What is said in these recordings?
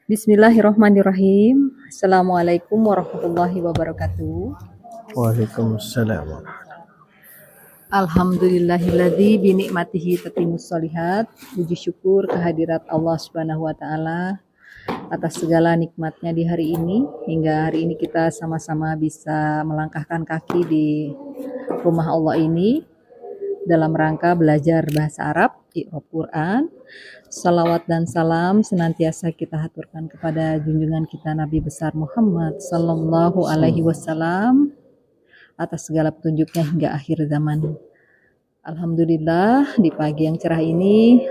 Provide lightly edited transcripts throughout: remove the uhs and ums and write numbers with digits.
Bismillahirrahmanirrahim. Assalamualaikum warahmatullahi wabarakatuh. Waalaikumsalam. Alhamdulillahilladzi binikmatihi tatimmus sholihat. Puji syukur kehadirat Allah Subhanahu wa taala atas segala nikmatnya di hari ini, hingga hari ini kita sama-sama bisa melangkahkan kaki di rumah Allah ini dalam rangka belajar bahasa Arab, Iqra Quran. Salawat dan salam senantiasa kita haturkan kepada junjungan kita Nabi besar Muhammad Sallallahu Alaihi Wasallam atas segala petunjuknya hingga akhir zaman. Alhamdulillah di pagi yang cerah ini,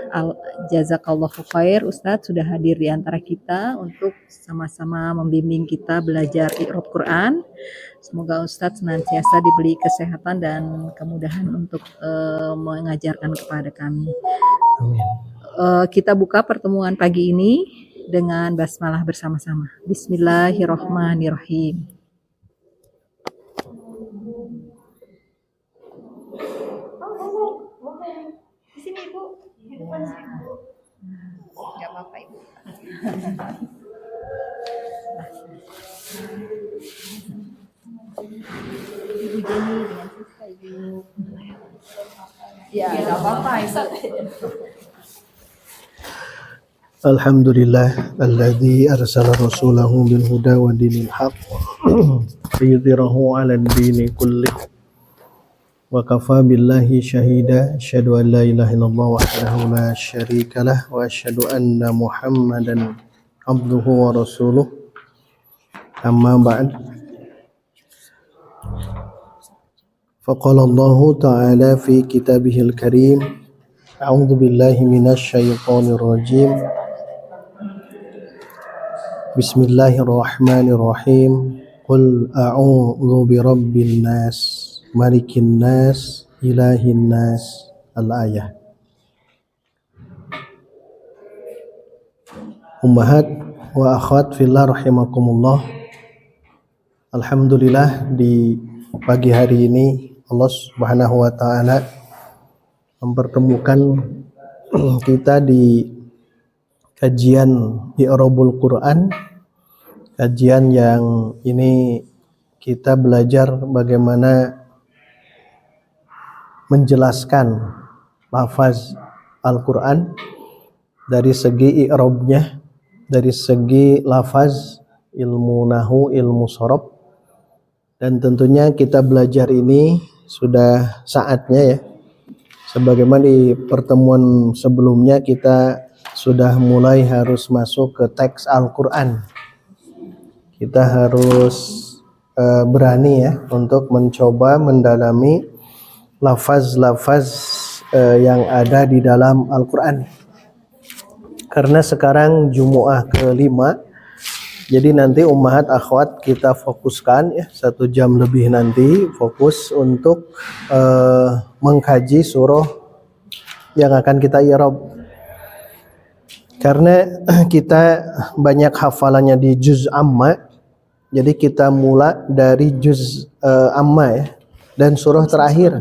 jazakallahu khair Ustadz sudah hadir di antara kita untuk sama-sama membimbing kita belajar Iqra Quran. Semoga Ustadz senantiasa diberi kesehatan dan kemudahan untuk mengajarkan kepada kami. Amin. Kita buka pertemuan pagi ini dengan basmalah bersama-sama. Bismillahirrahmanirrahim. Di sini Ibu. Enggak apa-apa Ibu. Ibu Jenny dengan Siska Ibu. Ya, enggak apa-apa Ibu. Alhamdulillah alladzi arsala rasulahu bil huda wa dinil haqq liyudhhirahu 'alal dini kullih wa kafa billahi syahida asyhadu an la ilaha illallah wahdahu la syarikalah wa asyhadu anna muhammadan abduhu wa rasuluh amma ba'd faqala Allah ta'ala fi kitabihil karim a'udzu billahi minasy syaithanir rajim. Bismillahirrahmanirrahim. Qul a'udzu birabbin nas, malikin nas, ilahin nas. Al-ayah. Ummahat wa akhwat fillah rahimakumullah. Alhamdulillah di pagi hari ini Allah Subhanahu wa taala mempertemukan kita di kajian I'rabul Quran, kajian yang ini kita belajar bagaimana menjelaskan lafaz Al-Quran dari segi i'rabnya, dari segi lafaz, ilmu nahu, ilmu shorob, dan tentunya kita belajar ini sudah saatnya ya. Sebagaimana di pertemuan sebelumnya kita sudah mulai harus masuk ke teks Al-Quran. Kita harus berani ya untuk mencoba mendalami lafaz-lafaz yang ada di dalam Al-Quran. Karena sekarang Jumu'ah ke-5, jadi nanti ummahat akhwat kita fokuskan ya 1 jam lebih nanti fokus untuk mengkaji surah yang akan kita i'rab. Karena kita banyak hafalannya di juz amma, jadi kita mula dari juz amma ya, dan surah terakhir.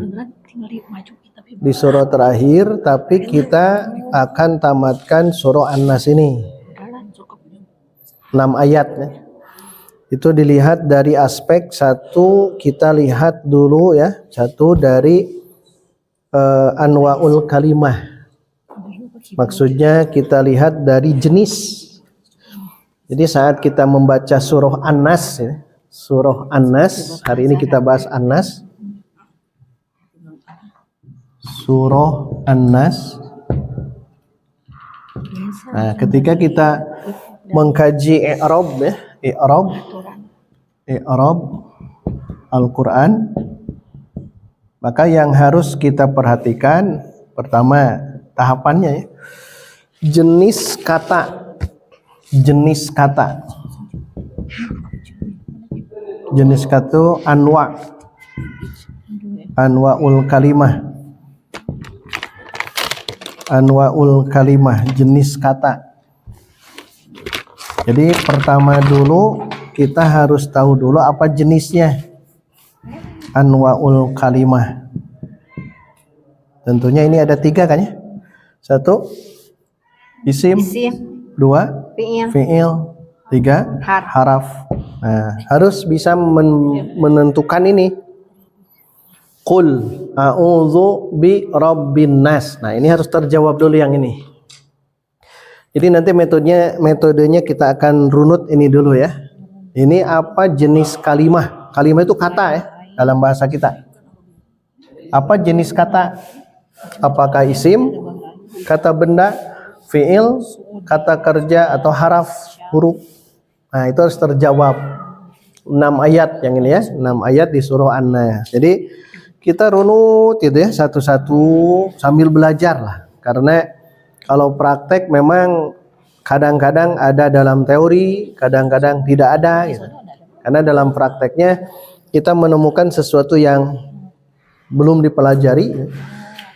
Di surah terakhir, tapi kita akan tamatkan surah An-Nas ini 6 ayat ya. Itu dilihat dari aspek satu, kita lihat dulu ya, satu dari anwa'ul kalimah. Maksudnya kita lihat dari jenis. Jadi saat kita membaca surah An-Nas ya, surah An-Nas, hari ini kita bahas An-Nas. Surah An-Nas. Nah, ketika kita mengkaji i'rab ya, i'rab Al-Quran, maka yang harus kita perhatikan pertama tahapannya ya, jenis kata, anwa'ul kalimah, jenis kata. Jadi pertama dulu kita harus tahu dulu apa jenisnya anwa'ul kalimah. Tentunya ini ada 3 kan ya? 1 isim, 2 Fi'il. fi'il, 3 haraf. Nah, harus bisa menentukan ini. Qul a'udzu bi rabbin nas. Nah, ini harus terjawab dulu yang ini. Jadi nanti metodenya kita akan runut ini dulu ya. Ini apa jenis kalimah? Kalimah itu kata ya dalam bahasa kita. Apa jenis kata? Apakah isim, kata benda, fi'il, kata kerja atau haraf, huruf? Nah, itu harus terjawab. 6 ayat yang ini ya, 6 ayat di surah An-Nas. Jadi kita runut gitu ya, satu-satu sambil belajar lah. Karena kalau praktek memang kadang-kadang ada dalam teori, kadang-kadang tidak ada gitu. Karena dalam prakteknya kita menemukan sesuatu yang belum dipelajari,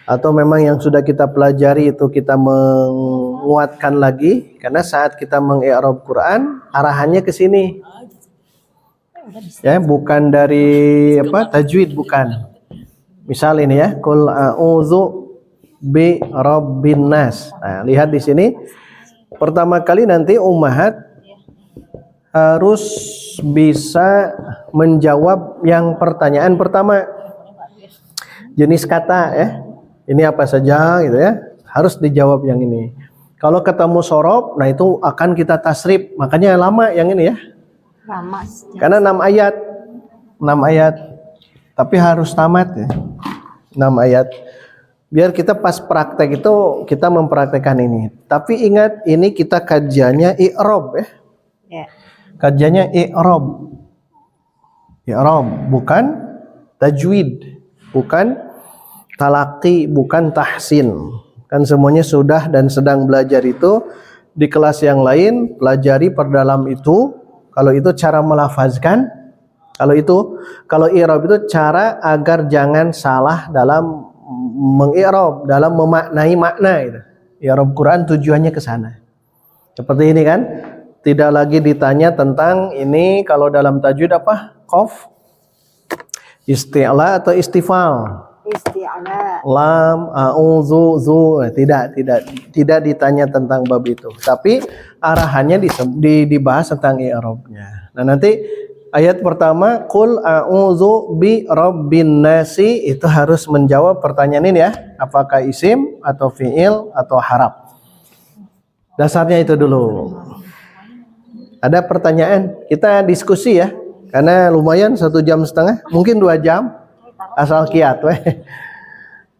atau memang yang sudah kita pelajari itu kita menguatkan lagi, karena saat kita mengi'rab Quran arahannya ke sini. Ya, bukan dari tajwid, bukan. Misal ini ya, qul a'udzu bi rabbin nas. Nah, lihat di sini. Pertama kali nanti ummahat harus bisa menjawab yang pertanyaan pertama. Jenis kata ya. Ini apa saja gitu ya. Harus dijawab yang ini. Kalau ketemu sorob, nah itu akan kita tasrif. Makanya lama yang ini ya. Lama. Karena 6 ayat. 6 ayat. Tapi harus tamat ya. 6 ayat. Biar kita pas praktek itu kita mempraktekkan ini. Tapi ingat ini kita kajiannya i'rab ya. Kajiannya i'rab. I'rab bukan tajwid, bukan talaqi, bukan tahsin. Kan semuanya sudah dan sedang belajar itu di kelas yang lain, pelajari perdalam itu. Kalau itu cara melafazkan, kalau i'rab itu cara agar jangan salah dalam mengi'rab, dalam memaknai makna itu. I'rab Quran tujuannya ke sana. Seperti ini kan? Tidak lagi ditanya tentang ini kalau dalam tajwid apa? Qaf, isti'la atau istifal. Isti'la. Lam, a'udzu, zu. Tidak ditanya tentang bab itu. Tapi arahannya dibahas tentang i'rabnya. Nah, nanti ayat pertama, qul a'udzu bi rabbin nasi, itu harus menjawab pertanyaan ini ya. Apakah isim atau fi'il atau haraf. Dasarnya itu dulu. Ada pertanyaan? Kita diskusi ya. Karena lumayan 1,5 jam, mungkin 2 jam. Asal kiat weh.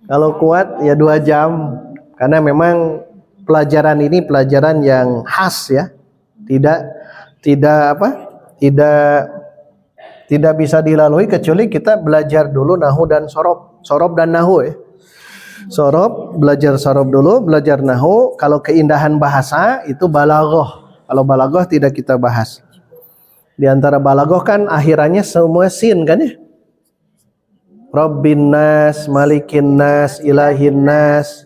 Kalau kuat ya 2 jam. Karena memang pelajaran ini pelajaran yang khas ya. Tidak bisa dilalui kecuali kita belajar dulu nahu dan sorob dan nahu ya. Belajar sorob dulu, belajar nahu. Kalau keindahan bahasa itu balaghah. Kalau balaghah tidak kita bahas. Di antara balaghah kan akhirannya semua sin kan ya. Rabbin nas, malikin nas, ilahin nas,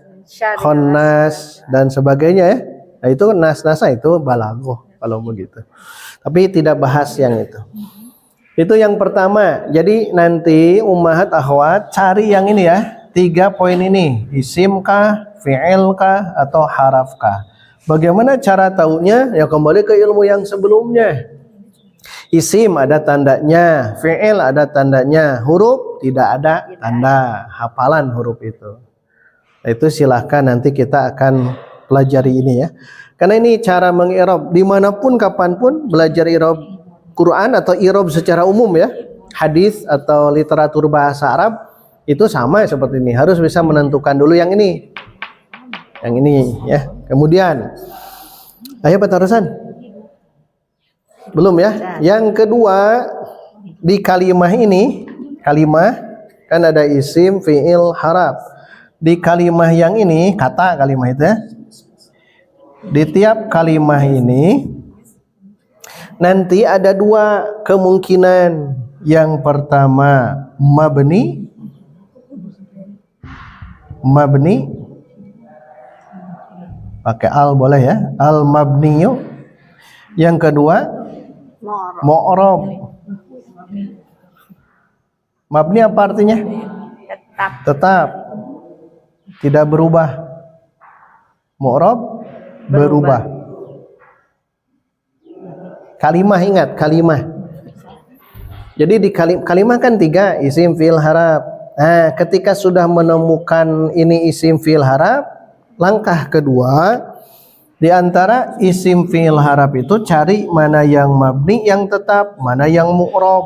khonnas dan sebagainya ya. Nah itu nas-nasa itu balaghah kalau begitu. Tapi tidak bahas yang itu. Itu yang pertama. Jadi nanti ummahat akhwat cari yang ini ya. 3 poin ini. Isim kah, fi'il kah, atau haraf kah. Bagaimana cara tahunya? Ya kembali ke ilmu yang sebelumnya. Isim ada tandanya, fi'il ada tandanya, huruf tidak ada tanda. Hafalan huruf itu. Itu silahkan nanti kita akan pelajari ini ya. Karena ini cara mengi'rab dimanapun kapanpun belajar i'rab Quran atau i'rab secara umum ya. Hadis atau literatur bahasa Arab itu sama seperti ini. Harus bisa menentukan dulu yang ini. Yang ini ya. Kemudian ayo petarusan. Belum ya. Yang kedua di kalimah ini, kalimah kan ada isim, fi'il, haraf. Di kalimah yang ini, kata kalimah itu ya. Di tiap kalimah ini nanti ada 2 kemungkinan. Yang pertama mabni pakai al boleh ya, al mabniyu. Yang kedua mu'rab. Mabni apa artinya? Tetap. Tidak berubah. Mu'rab berubah. Kalimah, ingat kalimah. Jadi di kalimah kan 3, isim fi'il harap. Nah, ketika sudah menemukan ini isim fi'il harap, langkah kedua di antara isim fi'il harap itu cari mana yang mabni yang tetap, mana yang mu'rab.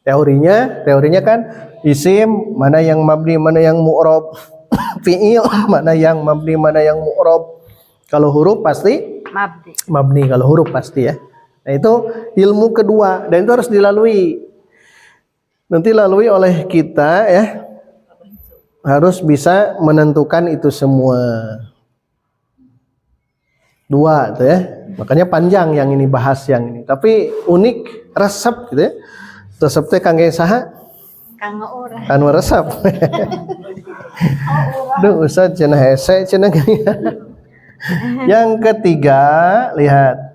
Teorinya kan isim mana yang mabni, mana yang mu'rab. Fi'il mana yang mabni, mana yang mu'rab. Kalau huruf pasti mabni, kalau huruf pasti ya. Nah, itu ilmu kedua dan itu harus dilalui. Nanti lalui oleh kita ya. Harus bisa menentukan itu semua. 2 tuh ya. Makanya panjang yang ini bahas yang ini. Tapi unik resep gitu ya. Resep teh kangge saha? Kanggo orang. Anu resep. Duh, Ustaz cenah hese cenah. Yang ketiga, lihat.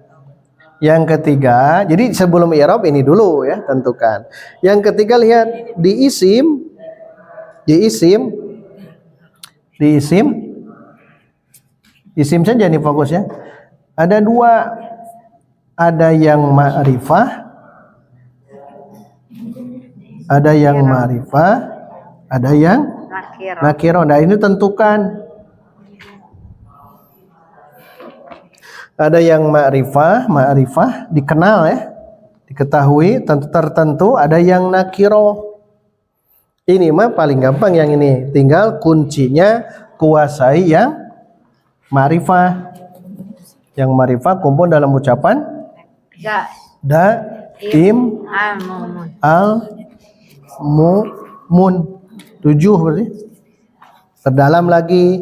Yang ketiga, jadi sebelum i'rab ini dulu ya, tentukan. Yang ketiga lihat di isim saja nih fokus ya. Ada 2, ada yang ma'rifah, ada yang nakirah. Nah, ini tentukan. Ada yang ma'rifah dikenal ya, diketahui tertentu. Ada yang nakiro. Ini mah paling gampang yang ini. Tinggal kuncinya kuasai yang ma'rifah. Yang ma'rifah kumpul dalam ucapan da im al mu mun. 7 berarti. Terdalam lagi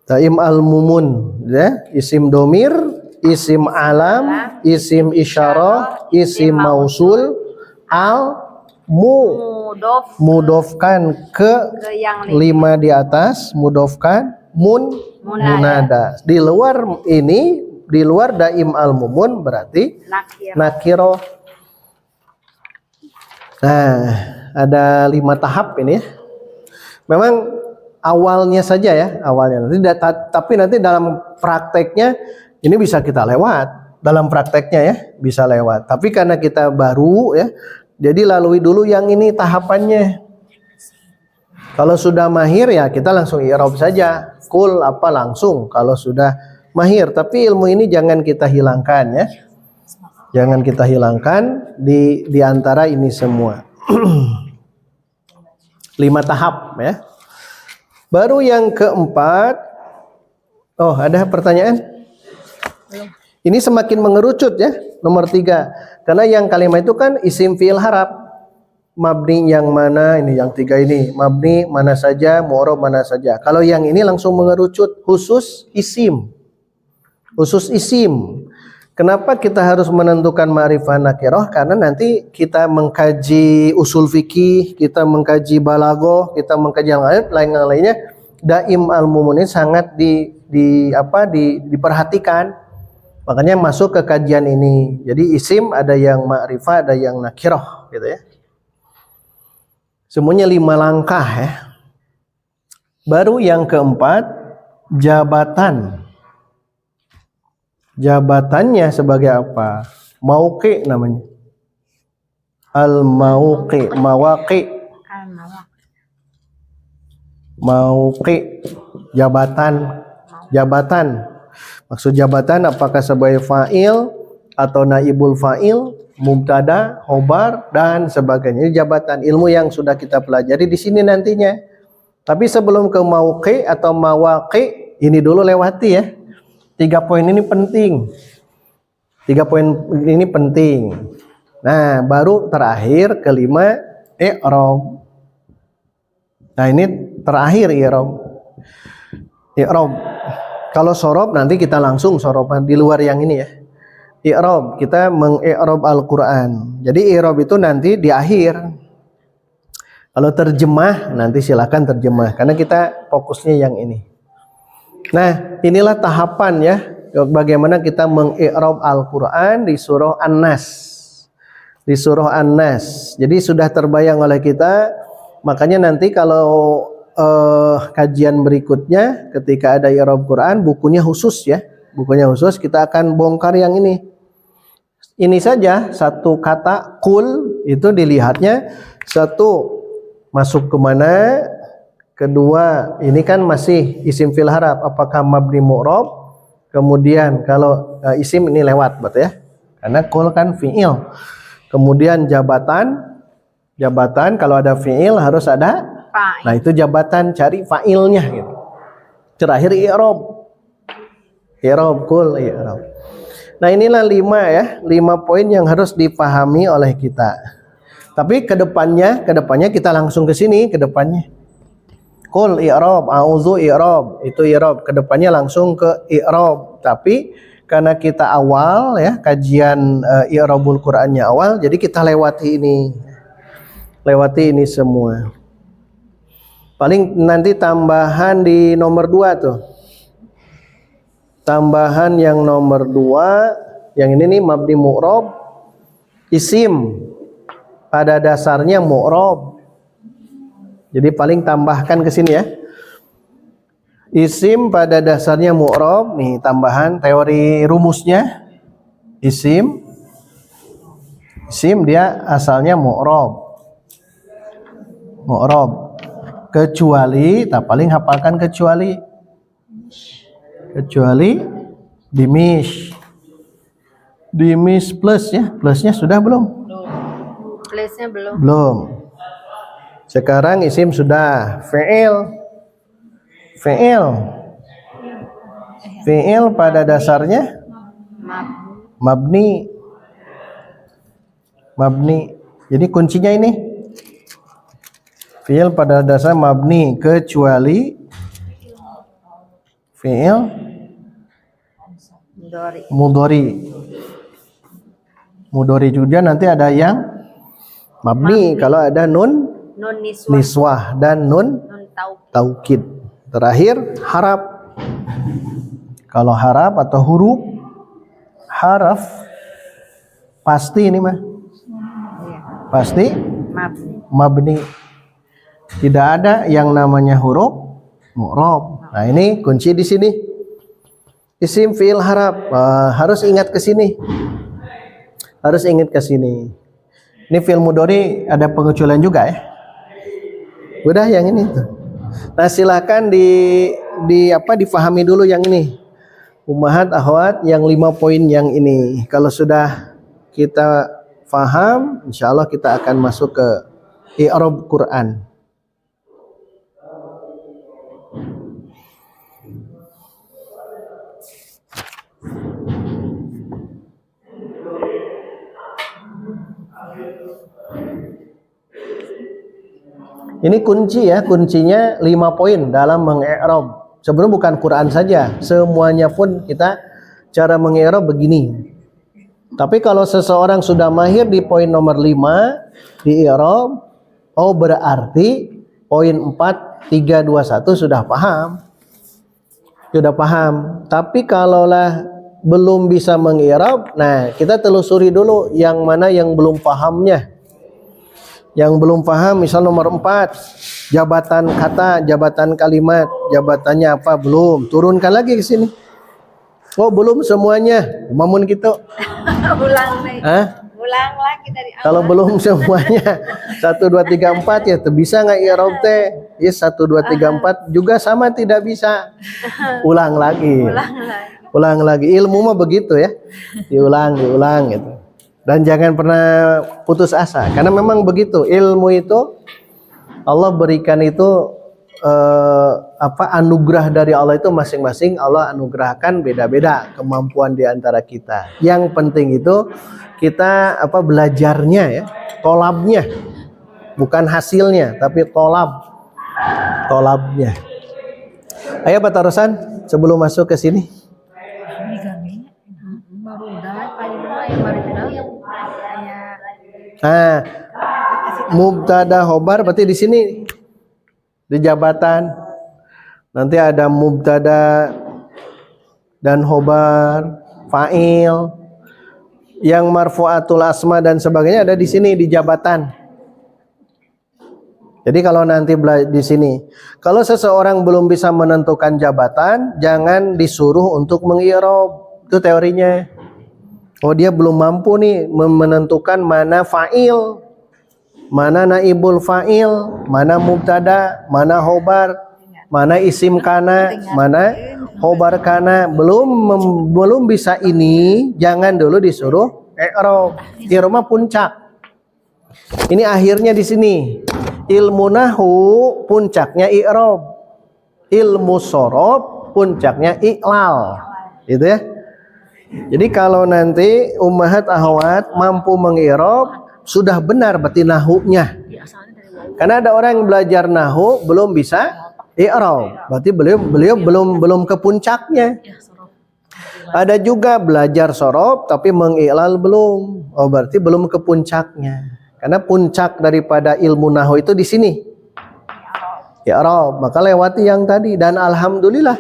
Taim al-mumun ya, isim domir, isim alam, isim isyarah, isim mausul, mudofkan ke 5 di atas, mudofkan munada. Di luar ini, di luar daim al-mumun berarti nakiro. Nah, ada 5 tahap ini ya. Memang awalnya saja ya, awalnya nanti tapi nanti dalam prakteknya ini bisa kita lewat, dalam prakteknya ya bisa lewat. Tapi karena kita baru ya, jadi lalui dulu yang ini tahapannya. Kalau sudah mahir ya kita langsung i'rab saja, kul apa langsung kalau sudah mahir. Tapi ilmu ini jangan kita hilangkan ya, jangan kita hilangkan di antara ini semua. 5 tahap ya. Baru yang keempat, ada pertanyaan? Ini semakin mengerucut ya, nomor 3. Karena yang kalimat itu kan isim fi'il harap. Mabni yang mana, ini yang 3 ini. Mabni mana saja, mu'rab mana saja. Kalau yang ini langsung mengerucut, khusus isim. Khusus isim. Kenapa kita harus menentukan ma'rifah nakirah? Karena nanti kita mengkaji usul fikih, kita mengkaji balaghah, kita mengkaji yang lainnya. Daim al-mumun ini sangat diperhatikan. Makanya masuk ke kajian ini. Jadi isim ada yang ma'rifah, ada yang nakirah gitu ya. Semuanya 5 langkah ya. Baru yang keempat, jabatan. Jabatannya sebagai apa? Mauqi namanya. Al-mauqi, mawaqi. Mauqi, jabatan. Jabatan. Maksud jabatan apakah sebagai fa'il atau naibul fa'il, mubtada, khobar dan sebagainya. Ini jabatan ilmu yang sudah kita pelajari di sini nantinya. Tapi sebelum ke mauqi atau mawaqi, ini dulu lewati ya. 3 poin ini penting. 3 poin ini penting. Nah, baru terakhir kelima i'rab. Nah, ini terakhir i'rab. I'rab. Kalau sorob nanti kita langsung soroban di luar yang ini ya. I'rab, kita meng-i'rab Al-Qur'an. Jadi i'rab itu nanti di akhir. Kalau terjemah nanti silakan terjemah karena kita fokusnya yang ini. Nah, inilah tahapan ya bagaimana kita meng-i'rab Al-Qur'an di surah An-Nas. Di surah An-Nas. Jadi sudah terbayang oleh kita, makanya nanti kalau kajian berikutnya ketika ada i'rab Quran, bukunya khusus ya. Bukunya khusus kita akan bongkar yang ini. ini saja satu kata kul itu dilihatnya satu masuk ke mana, kedua ini kan masih isim fil harap apakah mabni mu'rab, kemudian kalau isim ini lewat berarti ya, karena kul kan fi'il, kemudian jabatan kalau ada fi'il harus ada, nah itu jabatan cari fa'ilnya gitu. Terakhir i'rab kul i'rab. Nah inilah 5 poin yang harus dipahami oleh kita. Tapi kedepannya kita langsung ke sini kedepannya. Kul i'rab, a'udzu i'rab, itu i'rab. Kedepannya langsung ke i'rab. Tapi karena kita awal ya kajian i'rabul Qur'annya awal, jadi kita lewati ini semua. Paling nanti tambahan di nomor 2 tuh. Tambahan yang nomor 2, yang ini nih mabni mu'rab, isim pada dasarnya mu'rab. Jadi paling tambahkan ke sini ya. Isim pada dasarnya mu'rab, nih tambahan teori rumusnya. Isim dia asalnya mu'rab. Kecuali, tak paling hafalkan kecuali dimis plus ya, plusnya sudah belum? Plusnya Belum. Sekarang isim sudah, fi'il pada dasarnya mabni. Jadi kuncinya ini fi'il pada dasar mabni kecuali fi'il mudhari juga nanti ada yang mabni kalau ada nun niswah dan nun taukid. Terakhir harap. Kalau harap atau huruf haraf pasti ini mah. Pasti mabni. Tidak ada yang namanya huruf mu'rab. Nah, ini kunci di sini. Isim fi'il harap harus ingat ke sini. Ini fi'il mudhari ada pengecualian juga ya. Udah yang ini tuh. Nah, silakan difahami dulu yang ini. Ummahat akhwat yang 5 poin yang ini. Kalau sudah kita faham, insyaallah kita akan masuk ke i'rab Quran. Ini kunci ya, kuncinya 5 poin dalam mengi'rab. Sebenarnya bukan Quran saja, semuanya pun kita cara mengi'rab begini. Tapi kalau seseorang sudah mahir di poin nomor 5 di i'rab, berarti poin 4, 3, 2, 1 sudah paham. Tapi kalaulah belum bisa mengi'rab, nah kita telusuri dulu yang mana yang belum pahamnya. Yang belum paham misal nomor 4, jabatan kata, jabatan kalimat, jabatannya apa belum, turunkan lagi ke sini. Belum semuanya, mamun gitu. Ulang lagi dari awal. Kalau belum semuanya 1 2 3 4 ya bisa nggak i'rab teh? Ya 1 2 3 4 juga sama tidak bisa. Ulang lagi. Ilmu mah begitu ya. Diulang gitu. Dan jangan pernah putus asa, karena memang begitu ilmu itu Allah berikan itu anugerah dari Allah itu masing-masing Allah anugerahkan beda-beda kemampuan di antara kita. Yang penting itu kita belajarnya ya, tolabnya, bukan hasilnya, tapi tolabnya. Ayo Pak Tarusan sebelum masuk ke sini. Nah, mubtada khobar berarti di sini di jabatan nanti ada mubtada dan khobar, fa'il, yang marfu'atul asma dan sebagainya ada di sini di jabatan. Jadi kalau nanti di sini, kalau seseorang belum bisa menentukan jabatan, jangan disuruh untuk mengi'rab. Itu teorinya. Oh, dia belum mampu nih menentukan mana fa'il, mana naibul fa'il, mana mubtada, mana khobar, mana isim kana, mana khobar kana. Belum bisa ini, jangan dulu disuruh i'rab. I'rab mah puncak. Ini akhirnya di sini. Ilmu nahwu puncaknya i'rab. Ilmu shorob puncaknya i'lal. Gitu ya. Jadi kalau nanti ummahat akhwat mampu mengirab, sudah benar berarti nahwunya. Karena ada orang yang belajar nahwu belum bisa i'rab, berarti beliau belum ke puncaknya. Ada juga belajar shorob tapi mengi'lal belum. Oh, berarti belum ke puncaknya. Karena puncak daripada ilmu nahwu itu di sini. I'rab, maka lewati yang tadi dan alhamdulillah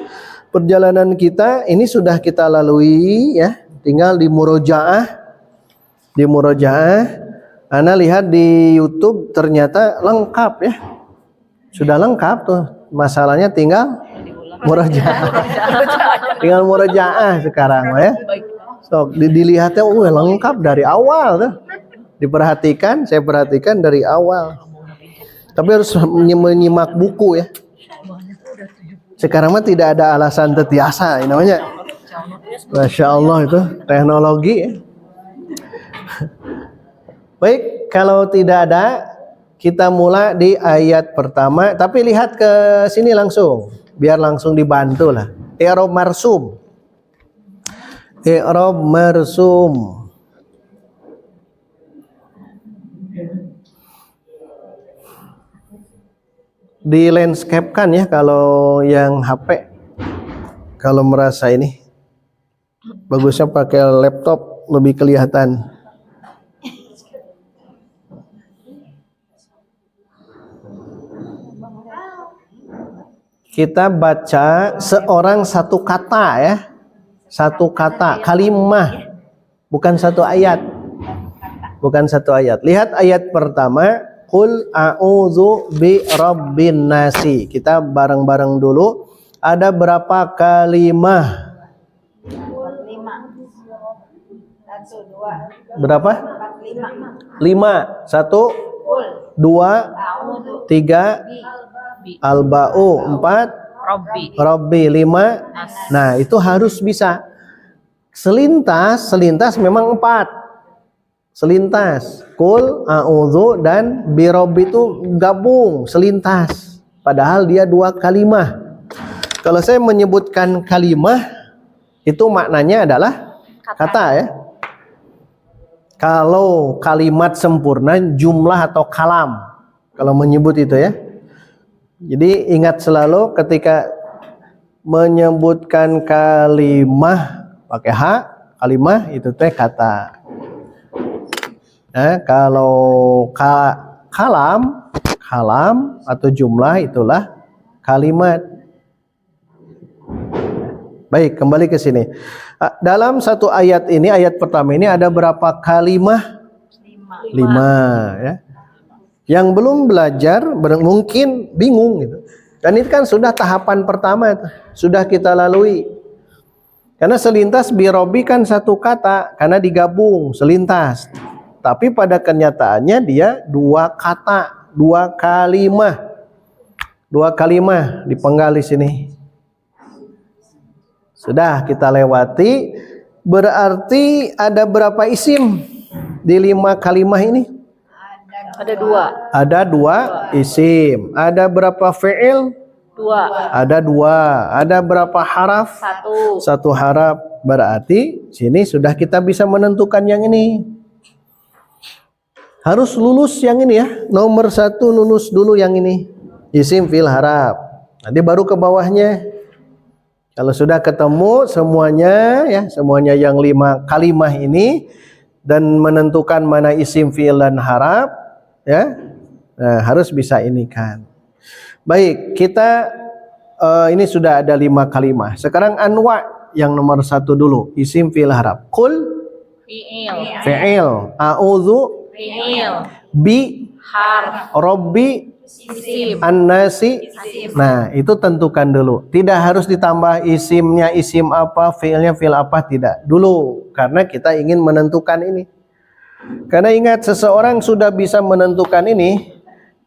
perjalanan kita ini sudah kita lalui ya, tinggal di murojaah. Di murojaah, Ana lihat di YouTube ternyata lengkap ya. Sudah lengkap tuh. Masalahnya tinggal murojaah. Tinggal murojaah sekarang ya. So, dilihatnya lengkap dari awal tuh. Diperhatikan, saya perhatikan dari awal. Tapi harus menyimak buku ya. Sekarang mah tidak ada alasan tetiasa, ini namanya. Masya Allah itu teknologi. Ya. Baik, kalau tidak ada, kita mulai di ayat pertama. Tapi lihat ke sini langsung, biar langsung dibantu lah. I'rab marsum. I'rab marsum. Di landscape kan ya kalau yang HP. Kalau merasa ini bagusnya pakai laptop lebih kelihatan. Kita baca seorang satu kata ya. Satu kata, kalimah. Bukan satu ayat. Bukan satu ayat. Lihat ayat pertama. Qul a'udzu bi rabbin nasi. Kita bareng-bareng dulu. Ada berapa kalimah? 5. Berapa? 5. 1 2 3 Al-ba'u 4 Rabbi 5. Nah, itu harus bisa. Selintas memang 4. Selintas. Qul, a'udzu dan birabbi itu gabung, selintas. Padahal dia 2 kalimah. Kalau saya menyebutkan kalimah itu maknanya adalah kata ya. Kalau kalimat sempurna jumlah atau kalam. Kalau menyebut itu ya. Jadi ingat selalu ketika menyebutkan kalimah pakai h, kalimah itu teh kata. Kalau kalam atau jumlah itulah kalimat. Baik, kembali ke sini. Dalam satu ayat ini, ayat pertama ini ada berapa kalimah? 5 ya. Yang belum belajar mungkin bingung gitu. Dan itu kan sudah tahapan pertama itu, sudah kita lalui. Karena selintas birobi kan satu kata, karena digabung selintas. Tapi pada kenyataannya dia 2 kata, 2 kalimah. 2 kalimah dipenggal di sini. Sudah kita lewati. Berarti ada berapa isim di 5 kalimah ini? Ada 2. Ada 2 isim. Ada berapa fi'il? 2. Ada 2. Ada berapa haraf? 1. 1 haraf. Berarti sini sudah kita bisa menentukan yang ini. Harus lulus yang ini ya. Nomor 1 lulus dulu yang ini. Isim fil haraf. Nanti baru ke bawahnya. Kalau sudah ketemu semuanya ya, semuanya yang 5 kalimah ini dan menentukan mana isim fiil dan haraf ya. Nah, harus bisa ini kan. Baik, kita ini sudah ada 5 kalimah. Sekarang anwa yang nomor 1 dulu, isim fiil haraf. Qul fi'il, a'udzu Fi'il. bi Harf. Rabbi Isim. An-nasi. Nah, itu tentukan dulu. Tidak harus ditambah isimnya isim apa, fiilnya fiil apa, tidak. Dulu, karena kita ingin menentukan ini. Karena ingat, seseorang sudah bisa menentukan ini,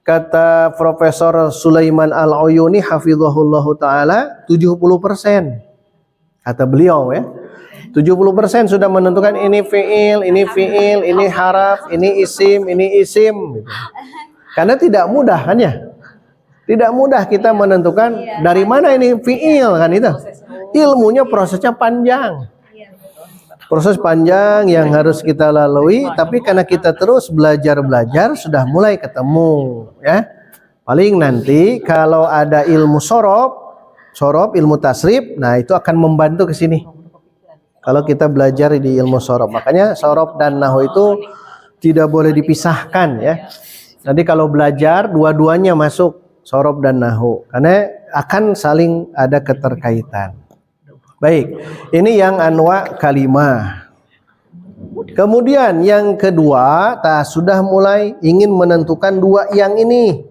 kata Profesor Sulaiman Al-Uyuni hafizahullahu taala, 70%. Kata beliau ya. 70% sudah menentukan ini fiil, ini haraf, ini isim, gitu. Karena tidak mudah kan ya? Tidak mudah kita menentukan dari mana ini fiil kan itu. Ilmunya prosesnya panjang. Proses panjang yang harus kita lalui, tapi karena kita terus belajar sudah mulai ketemu ya. Paling nanti kalau ada ilmu sorob ilmu tasrif, nah itu akan membantu ke sini. Kalau kita belajar di ilmu sorob, makanya sorob dan nahwu itu tidak boleh dipisahkan ya. Nanti kalau belajar dua-duanya masuk sorob dan nahwu, karena akan saling ada keterkaitan. Baik, ini yang anwa kalimah. Kemudian yang kedua, sudah mulai ingin menentukan dua yang ini.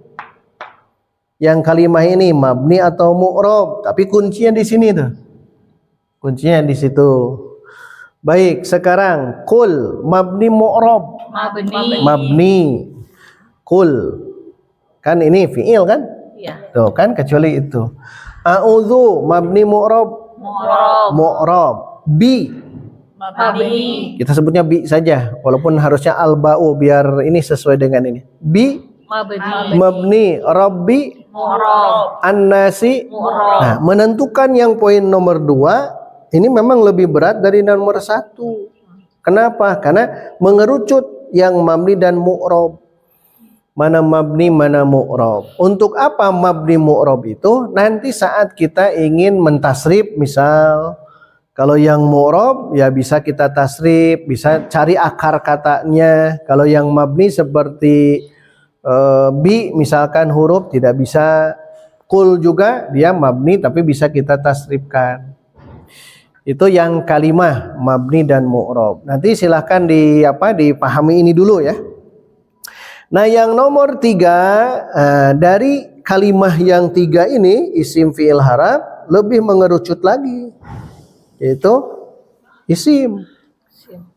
Yang kalimah ini mabni atau mu'rob, tapi kuncinya di sini tuh. Kuncinya di situ. Baik, sekarang kul mabni mu'rob. Mabni. Kul. Kan ini fiil kan? Iya. Tuh kan, kecuali itu. A'udzu mabni mu'rob. Mu'rob. Bi. Mabni. Kita sebutnya bi saja, walaupun harusnya al-ba'u biar ini sesuai dengan ini. Bi. Mabni. Rabbi. Mu'rob. An-nasi. Mu'rob. Nah, menentukan yang poin nomor 2 ini memang lebih berat dari nomor 1. Kenapa? Karena mengerucut yang mabni dan mu'rob. Mana mabni, mana mu'rob. Untuk apa mabni mu'rob itu? Nanti saat kita ingin mentasrif, misal kalau yang mu'rob ya bisa kita tasrif, bisa cari akar katanya. Kalau yang mabni seperti bi misalkan huruf tidak bisa. Kul juga dia mabni tapi bisa kita tasrifkan. Itu yang kalimah mabni dan mu'rob. Nanti silahkan dipahami ini dulu ya. Nah, yang nomor 3 dari kalimah yang 3 ini isim fiil haraf lebih mengerucut lagi, yaitu isim.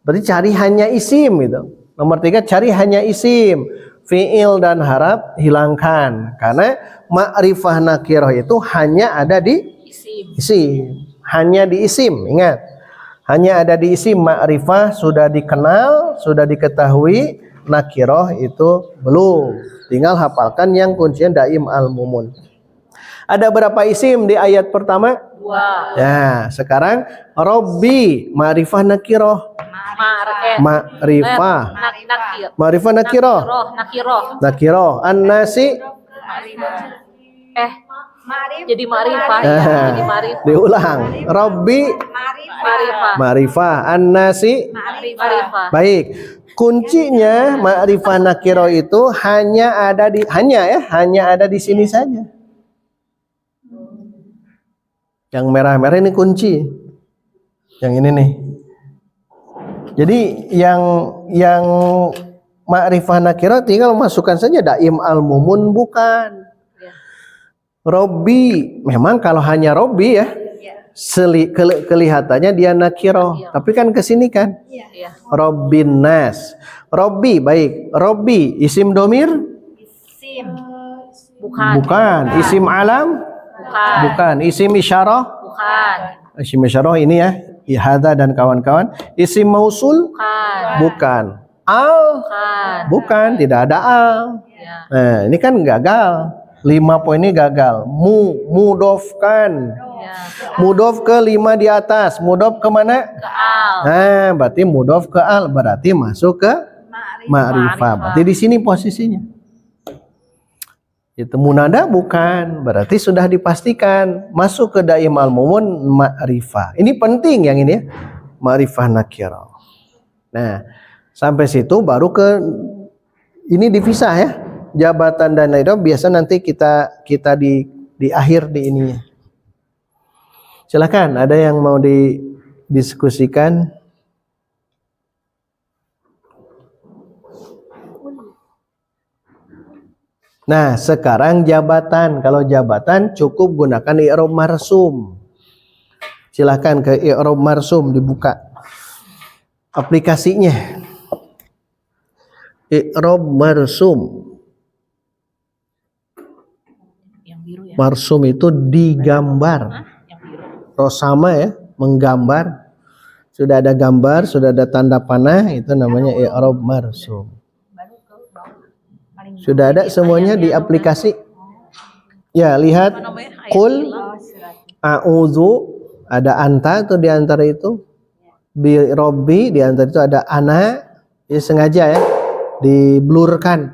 Berarti cari hanya isim gitu. Nomor 3 cari hanya isim, fiil dan haraf hilangkan karena ma'rifah nakirah itu hanya ada di isim. Hanya di isim, ingat. Hanya ada di isim. Ma'rifah sudah dikenal, sudah diketahui. Nakirah itu belum. Tinggal hafalkan yang kuncinya daim al-mumun. Ada berapa isim di ayat pertama? 2. Ya, sekarang Rabbi ma'rifah nakirah. Ma'rifah. Ma'rifah nakirah. Nakirah. An-nasi. Jadi ma'rifah. Jadi ma'rifah. Diulang. Rabbi ma'rifah. An-nasi. Ma'rifah. Baik. Kuncinya ma'rifah nakiro itu hanya ada di sini saja. Yang merah-merah ini kunci. Yang ini nih. Jadi yang ma'rifah nakiro tinggal masukkan saja daim al-mumun bukan. Robbi, memang kalau hanya Robbi ya. Kelihatannya dia nakiro, tapi kan kesini kan Robbin nas. Robbi, baik. Robbi isim domir? Bukan. Isim alam? Bukan. Isim isyarah? Isim isyarah ini ya, ihada dan kawan-kawan. Isim mausul? Bukan. Al? Bukan, tidak ada al. Nah, ini kan gagal. 5 poin ini gagal. Mudofkan. Mudof ke 5 di atas. Mudof ke mana? Ke al. Nah, berarti mudof ke al, berarti masuk ke ma'rifah. Berarti di sini posisinya. Itu munada bukan, berarti sudah dipastikan masuk ke daim al-mumun ma'rifah. Ini penting yang ini ya. Ma'rifah nakirah. Nah, sampai situ baru ke ini dipisah ya. Jabatan dan itu biasa nanti kita di akhir di ininya. Silakan, ada yang mau didiskusikan? Nah, sekarang jabatan. Kalau jabatan cukup gunakan i'rab marsum. Silahkan ke i'rab marsum, dibuka aplikasinya. I'rab marsum. Yang biru ya. Marsum itu digambar. Yang biru. Rosama ya, menggambar. Sudah ada gambar, sudah ada tanda panah, itu namanya i'rab marsum. Sudah ada semuanya di aplikasi. Ya, lihat qul a'udzu, ada anta tuh di antara itu. Bi robbi di antara itu ada ana, ya sengaja ya diblurkan.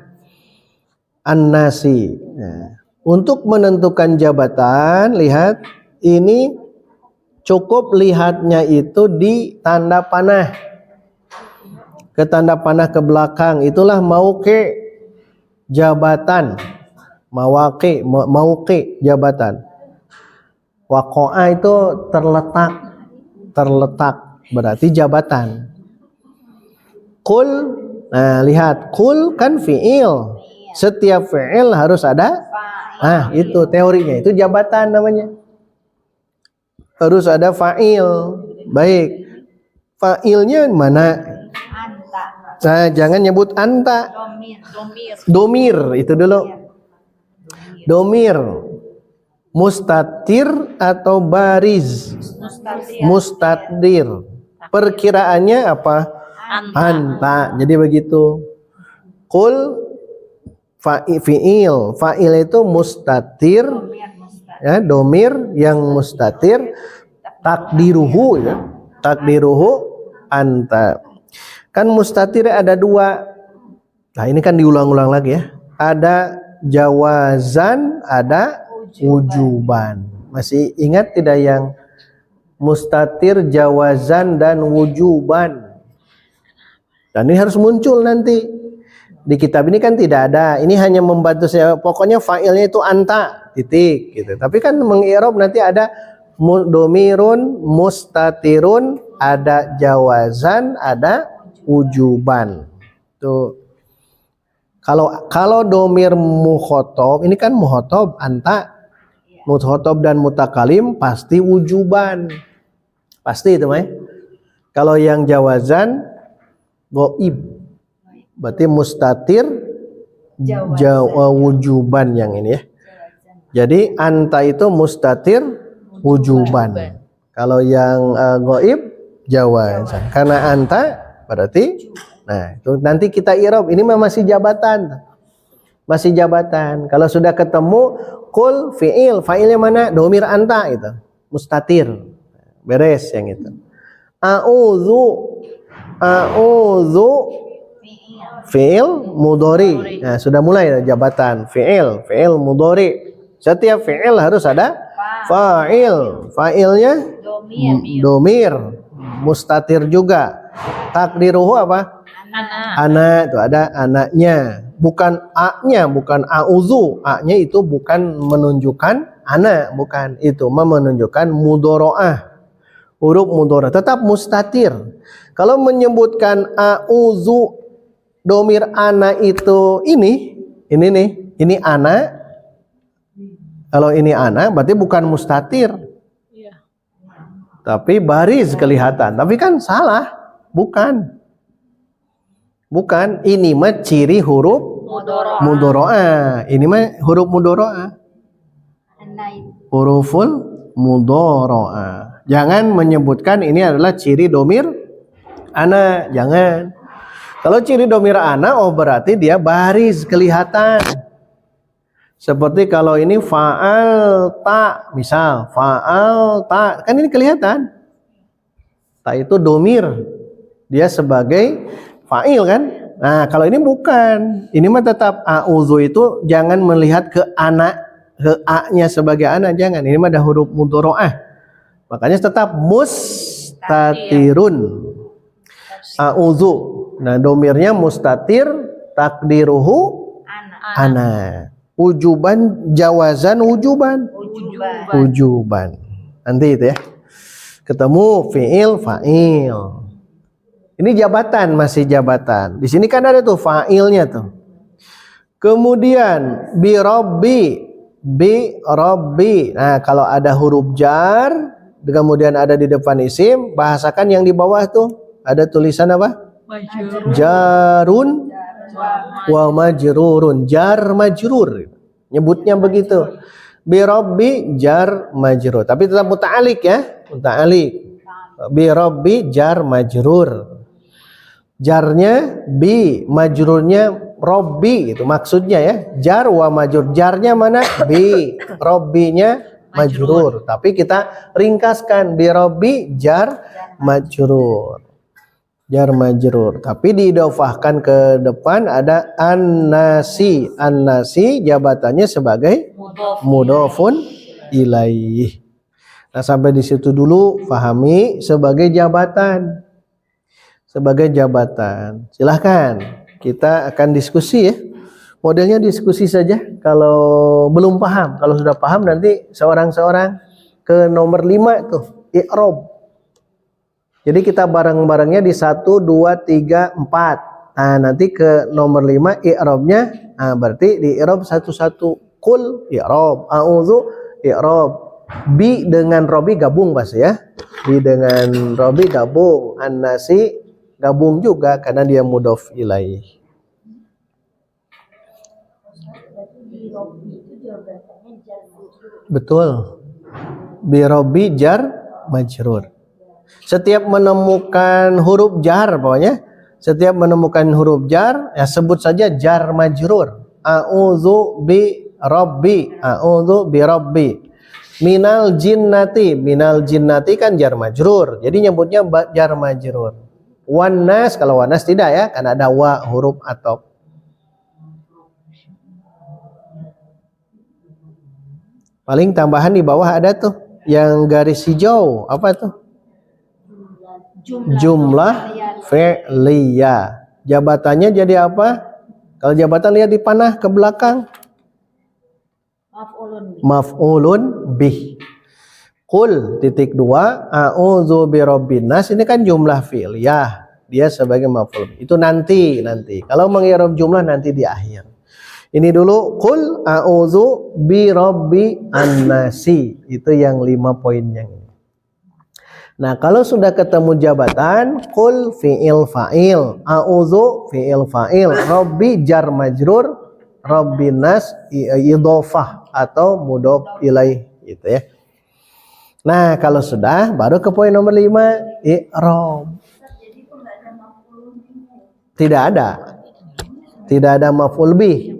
An-nasi. Nah, untuk menentukan jabatan, lihat ini cukup lihatnya itu di tanda panah. Ke tanda panah ke belakang, itulah mauqi jabatan. Mauqi jabatan. Waqa'a itu terletak berarti jabatan. Qul, nah lihat qul kan fi'il. Setiap fi'il harus ada itu teorinya, itu jabatan namanya. Harus ada fa'il. Baik. Fa'ilnya mana? Nah, jangan nyebut anta. Domir itu dulu. Domir. Mustatir atau bariz? Mustatir. Perkiraannya apa? Anta. Jadi begitu. Qul fi'il. Fa'il itu mustatir. Ya, domir yang mustatir. Takdiruhu ya. Takdiruhu anta. Kan mustatir ada dua. Nah ini kan diulang-ulang lagi ya. Ada jawazan, ada wujuban. Masih ingat tidak yang mustatir, jawazan, dan wujuban? Dan ini harus muncul nanti. Di kitab ini kan tidak ada. Ini hanya membantu saya. Pokoknya fa'ilnya itu anta, titik gitu. Tapi kan mengi'rab nanti ada domirun, mustatirun, ada jawazan, ada wujuban. Tuh. Kalau domir mukhotob, ini kan mukhotob anta, mukhotob dan mutakalim pasti wujuban, pasti itu mah. Kalau yang jawazan goib, berarti mustatir wujuban yang ini ya. Jadi anta itu mustatir wujuban. Kalau yang goib jawazan. Karena anta berarti, nah itu nanti kita i'rab. Ini masih jabatan, masih jabatan. Kalau sudah ketemu qul fi'il, fa'ilnya mana? Domir anta itu, mustatir, beres yang itu. A'udzu fi'il mudhari. Nah sudah mulai jabatan fi'il mudhari. Setiap fi'il harus ada fa'il. Fa'ilnya domir, mustatir juga. Takdiruhu apa? Anak. Itu ada anaknya. Bukan a-nya, bukan a'udzu. A-nya itu bukan menunjukkan anak, bukan. Itu menunjukkan mudharaah. Huruf mudharaah tetap mustatir. Kalau menyebutkan a'udzu domir anak itu ini nih, ini anak. Kalau ini anak berarti bukan mustatir. Tapi baris kelihatan. Tapi kan salah. Bukan. Ini mah ciri huruf mudharaah. Ini mah huruf mudharaah. Huruful mudharaah. Jangan menyebutkan ini adalah ciri domir ana. Jangan. Kalau ciri domir ana, oh berarti dia baris kelihatan. Seperti kalau ini fa'al ta, misal fa'al ta, kan ini kelihatan. Ta itu domir. Dia sebagai fa'il kan. Nah kalau ini bukan. Ini mah tetap a'udzu itu jangan melihat ke anak, ke a-nya sebagai anak, jangan. Ini mah ada huruf mudharaah. Makanya tetap mustatirun. A'udzu. Nah domirnya mustatir, takdiruhu ana. Wujuban, jawazan, wujuban. Nanti itu ya. Ketemu fi'il, fa'il. Ini jabatan, masih jabatan. Di sini kan ada tuh fa'ilnya tuh. Kemudian bi Rabbi. Nah, kalau ada huruf jar kemudian ada di depan isim, bahasakan yang di bawah tuh ada tulisan apa? Jarun wa majrurun. Jar majrur. Nyebutnya begitu. Bi Rabbi jar majrur. Tapi tetap muta'alik ya. Muta'alik. Bi Rabbi jar majrur. Jarnya bi, majrurnya Robbi itu maksudnya ya. Jar wa majrur. Jarnya mana? Bi. Robbinya majrur. Tapi kita ringkaskan bi Robbi jar majrur. Jar majrur. Tapi diidofahkan ke depan ada an-nasi. An-nasi jabatannya sebagai mudhofun ilaih. Nah, sampai di situ dulu pahami sebagai jabatan. Sebagai jabatan. Silahkan kita akan diskusi ya. Modelnya diskusi saja kalau belum paham. Kalau sudah paham nanti seorang-seorang ke nomor 5 tuh i'rab. Jadi kita bareng-barengnya di 1, 2, 3, 4. Nah, nanti ke nomor 5 i'rabnya. Nah, berarti di i'rab satu-satu. Qul i'rab, a'udzu i'rab. Bi dengan Robi gabung Mas ya. Bi dengan Robi gabung. An-nasi gabung juga karena dia mudhof ilaih. Betul. Bi Rabbi jar majrur. Setiap menemukan huruf jar pokoknya, setiap menemukan huruf jar ya sebut saja jar majrur. A'udzu bi Rabbi, a'udzu bi Rabbi. Minal jinnati kan jar majrur. Jadi nyebutnya jar majrur. Wanas, kalau wanas tidak ya, karena ada wa huruf atop. Paling tambahan di bawah ada tuh yang garis hijau, apa tuh? Jumlah fi'liyah. Jabatannya jadi apa? Kalau jabatan lihat di panah ke belakang. Maf'ulun bih. Qul (2) a'udzu birabbin nas, ini kan jumlah fi'liyah, dia sebagai maf'ul. Itu nanti. Kalau mengi'rab jumlah nanti di akhir. Ini dulu qul a'udzu birabbi an-nasi. Itu yang 5 poin yang ini. Nah, kalau sudah ketemu jabatan, qul fi'il fa'il, a'udzu fi'il fa'il, rabbi jar majrur, rabbin nas idhofah atau mudhof ilaih gitu ya. Nah, kalau sudah baru ke poin nomor 5 i'rab. Tidak ada maf'ul bih.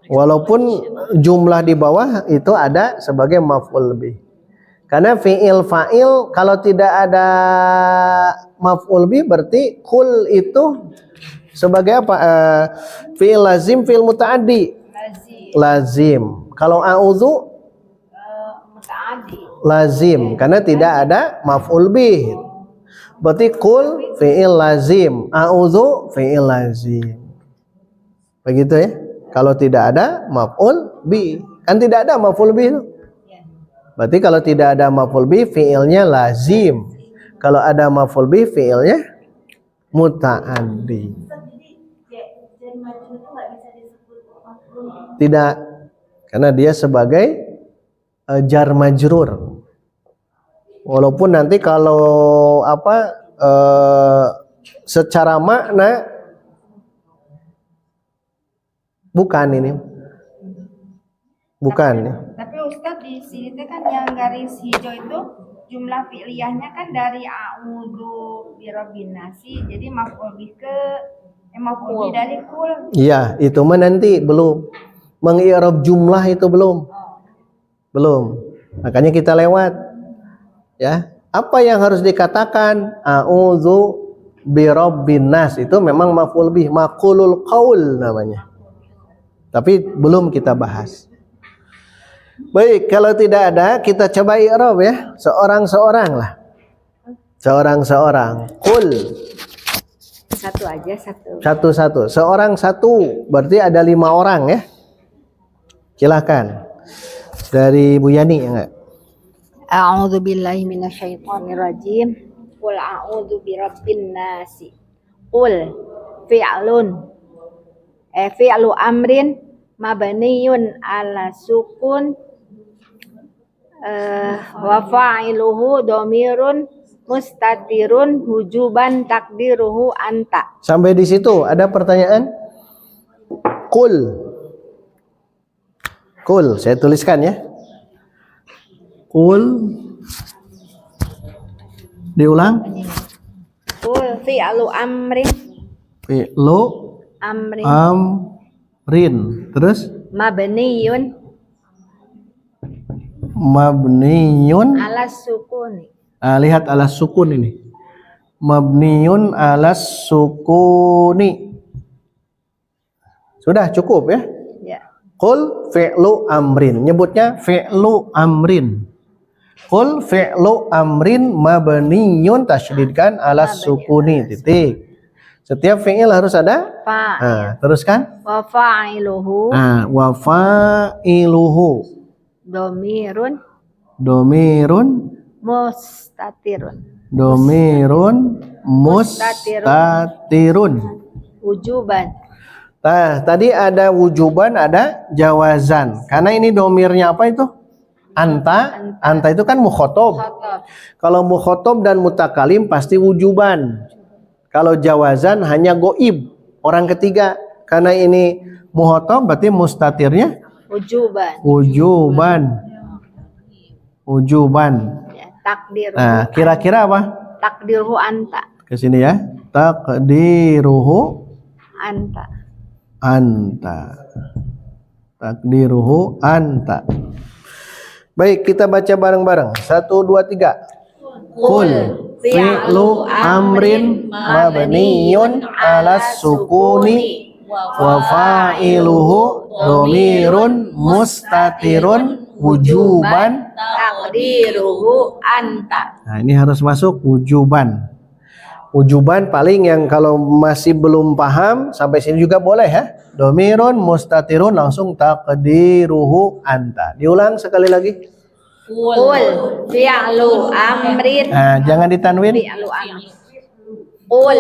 Walaupun jumlah di bawah itu ada sebagai maf'ul bih. Karena fi'il fa'il kalau tidak ada maf'ul bih berarti kul itu sebagai apa? Fi'il lazim, fi'il muta'addi. Lazim. Kalau a'udzu lazim karena tidak ada maf'ul bih. Berarti kul fi'il lazim, a'udzu fi'il lazim. Begitu ya. Kalau tidak ada maf'ul bih, kan tidak ada maf'ul bih. Berarti kalau tidak ada maf'ul bih fi'ilnya lazim. Kalau ada maf'ul bih fi'ilnya muta'addi. Tidak, karena dia sebagai jar majrur. Walaupun nanti kalau secara makna bukan ini. Bukan. Tapi Ustadz di sini kan yang garis hijau itu jumlah fi'liyahnya kan dari a'udzu birabbin nasi. Jadi maf'ul bih maf'ul bih dari kul. Iya, itu mah nanti belum. Mengi'rab jumlah itu belum. Makanya kita lewat. Ya, apa yang harus dikatakan? A'udzu birabbin nas itu memang maf'ul bih, maqulul qaul namanya. Tapi belum kita bahas. Baik, kalau tidak ada kita coba i'rab ya, seorang-seorang lah. Seorang-seorang. Qul. Satu aja, satu. Satu-satu. Seorang satu, berarti ada 5 orang ya. Silakan. Dari Bu Yani ya enggak? A'udzu billahi minasyaitonir rajim. Qul a'udzu birabbin nasi. Qul fi'lun fi'lu amrin mabniyun ala sukun wa fa'iluhu dhamirun mustatirun wujuban takdiruhu anta. Sampai di situ ada pertanyaan? Kul. Kul, saya tuliskan ya. Kul. Diulang. Qul fi'lu amrin Fi'lu amrin amrin. Terus mabniyun mabniyun. ala sukuni. Lihat alas sukun ini. Mabniyun alas sukuni. Sudah cukup ya? Ya. Qul fi'lu amrin. Nyebutnya fi'lu amrin. Qul fi'lu amrin mabniyun tasydidkan alas sukuni. Titik. Setiap fi'il harus ada. Fa'il. Teruskan. Wa fa'iluhu Wa fa'iluhu. dhamirun Domirun. mustatirun Domirun mustatirun. wujuban. Nah, tadi ada wujuban, ada jawazan. Karena ini domirnya apa itu? Anta. Anta itu kan mukhotob. Khotob. Kalau mukhotob dan mutakalim pasti wujuban. Kalau jawazan hanya goib, orang ketiga. Karena ini mukhotob berarti mustatirnya wujuban. wujuban. Wujuban. Ya, takdiruhu. Nah, kira-kira apa? Takdiruhu anta. Ke sini ya. Takdiruhu Anta. anta. Takdiruhu anta. Baik, kita baca bareng-bareng. 1, 2, 3. Qul fi'lu amrin mabniyun alas sukuni wa fa'iluhu domirun mustatirun wujuban. Takdiruhu anta. Nah, ini harus masuk wujuban. Wujuban paling yang kalau masih belum paham sampai sini juga boleh ya. Domirun mustatirun langsung takdiruhu anta. Diulang sekali lagi. Qul fi'lu amrin Nah, jangan ditanwin. fi'lu amrin. Qul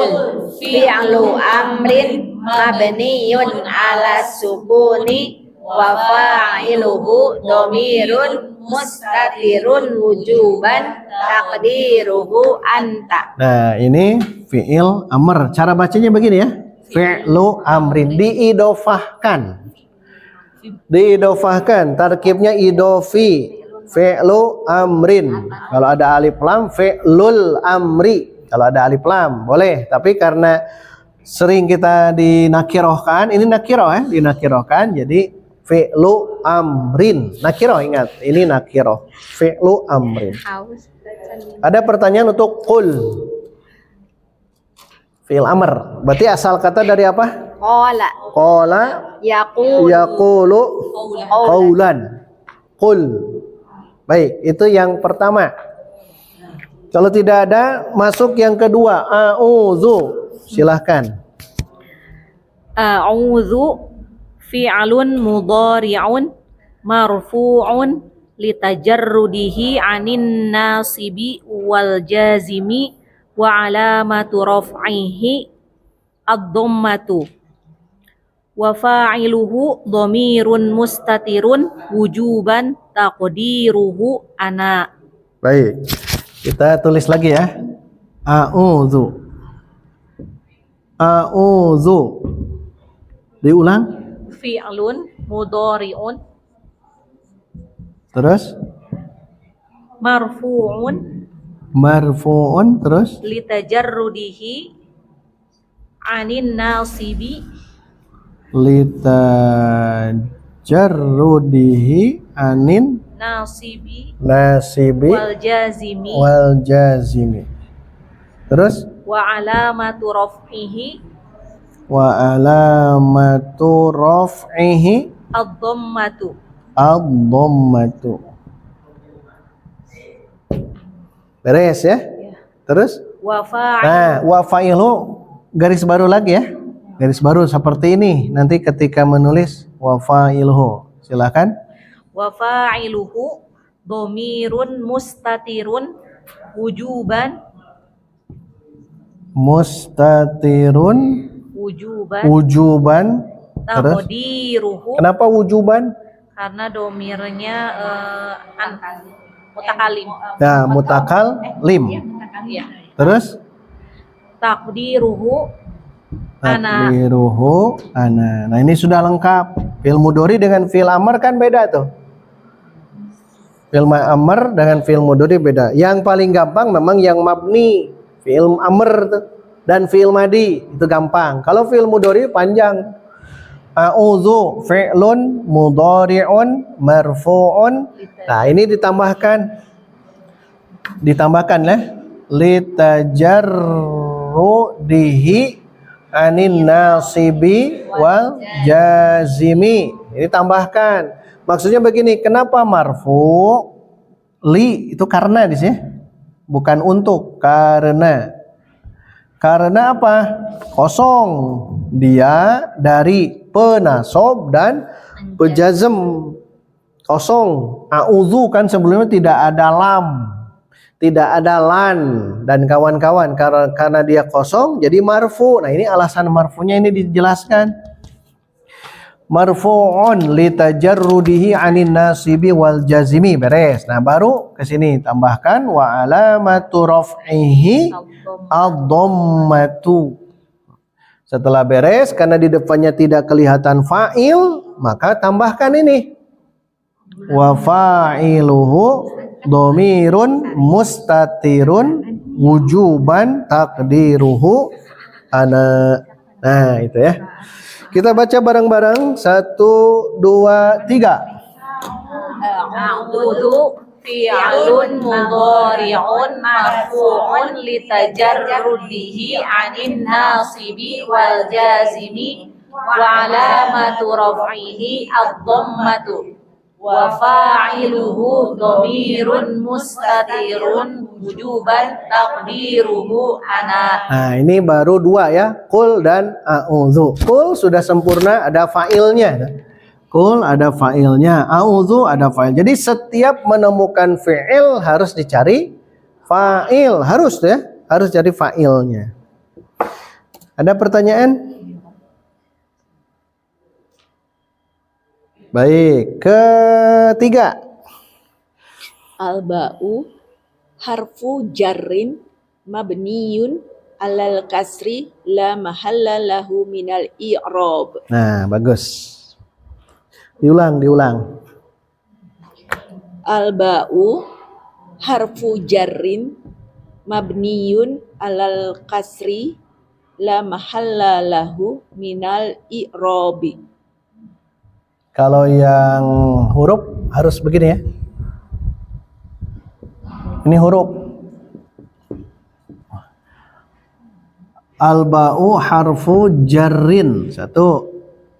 fi'lu amrin mabniyun ala sukuni wa fa'iluhu dhamirun mustatirun wujuban takdiruhu anta. Nah, ini fi'il amr. Cara bacanya begini ya. Fi'lu amrin diidofahkan. Diidofahkan, tarkibnya idofi. Fi'lu amrin. Kalau ada alif lam fi'lul amri. Kalau ada alif lam boleh, tapi karena sering kita dinakirohkan, ini nakiroh ya, dinakirohkan jadi fi'lu amrin. Nakiroh, ingat, ini nakiroh. Fi'lu amrin. Ada pertanyaan untuk qul. Fi'il amr. Berarti asal kata dari apa? Qala Qala yaqulu yaqulu qaulan. Qul. Baik, itu yang pertama. Kalau tidak ada, masuk yang kedua. A'udzu. Silahkan. A'udzu fi'lun mudhari'un marfu'un litajarrudihi 'anin nasibi wal jazimi wa 'alamatu raf'ihi ad-dhammatu wa fa'iluhu dhamirun mustatirun wujuban taqdiruhu ana. Baik. Kita tulis lagi ya. A'udzu. A'udzu. Diulang. Fi'lun mudhari'un Terus marfu'un marfu'un terus litajarrudihi 'anin nasibi litajarrudihi anin nasibi nasibi wal jazimi wal jazimi. Terus wa alamatu raf'ihi wa alamatu raf'ihi ad-dhammatu. ad-dhammatu. Beres ya? Terus Wa fa'il nah, wa fa'ilu garis baru lagi ya. Garis baru seperti ini. Nanti ketika menulis wa fa'iluhu. Silakan. wa fa'iluhu dhamirun mustatirun wujuban Mustatirun wujuban wujuban Taqdiruhu Kenapa wujuban? karena domirnya mutakalim. Nah, mutakal lim. Iya. Terus Taqdiruhu ana. takdiruhu ana. Nah, ini sudah lengkap. Fi'il mudhari dengan fi'il amr kan beda tuh. Fi'il amr dengan fi'il mudhari beda. Yang paling gampang memang yang mabni, fi'il amr tuh, dan fi'il madi itu gampang. Kalau fi'il mudhari panjang. A'udzu fi'lun mudhari'un marfu'un. Nah, ini ditambahkan ya. Litajarrudihi anin nasibi wal jazimi. Ini tambahkan. Maksudnya begini, kenapa marfu? Li itu karena di sini. Bukan untuk, karena. Karena apa? Kosong. Dia dari penasob dan pejazm. Kosong. A'udzu kan sebelumnya tidak ada lam, tidak ada lan dan kawan-kawan, karena dia kosong jadi marfu. Nah, ini alasan marfunya ini dijelaskan. Marfu'un litajarrudihi anin nasibi wal jazimi. Beres. Nah, baru ke sini tambahkan wa alamatu raf'ihi ad-dhammatu. Setelah beres, karena di depannya tidak kelihatan fa'il, maka tambahkan ini. Wa fa'iluhu dhamirun mustatirun wujuban taqdiruhu ana. Nah, itu ya. Kita baca bareng-bareng. 1, 2, 3. A'udzu fi'lun mudhari'un marfu'un litajarrudihi 'anil nasibi wal jazimi wa 'alamatu raf'ihi ad-dhammatu wa fa'iluhu dhamirun mustatirun wujuban taqdiruhu ana. Nah, ini baru 2 ya. Qul dan a'udzu. Qul sudah sempurna, ada fa'ilnya. Qul ada fa'ilnya, a'udzu ada fa'il. Jadi setiap menemukan fi'il harus dicari fa'il, harus ya, harus cari fa'ilnya. Ada pertanyaan? Baik, ketiga. Al-ba'u harfu jarrin mabniyun alal kasri la mahalla lahu minal i'rab. Nah, bagus. Diulang. Al-ba'u harfu jarrin mabniyun alal kasri la mahalla lahu minal i'rab. Kalau yang huruf harus begini ya. Ini huruf. Al-ba'u harfu jarrin. 1.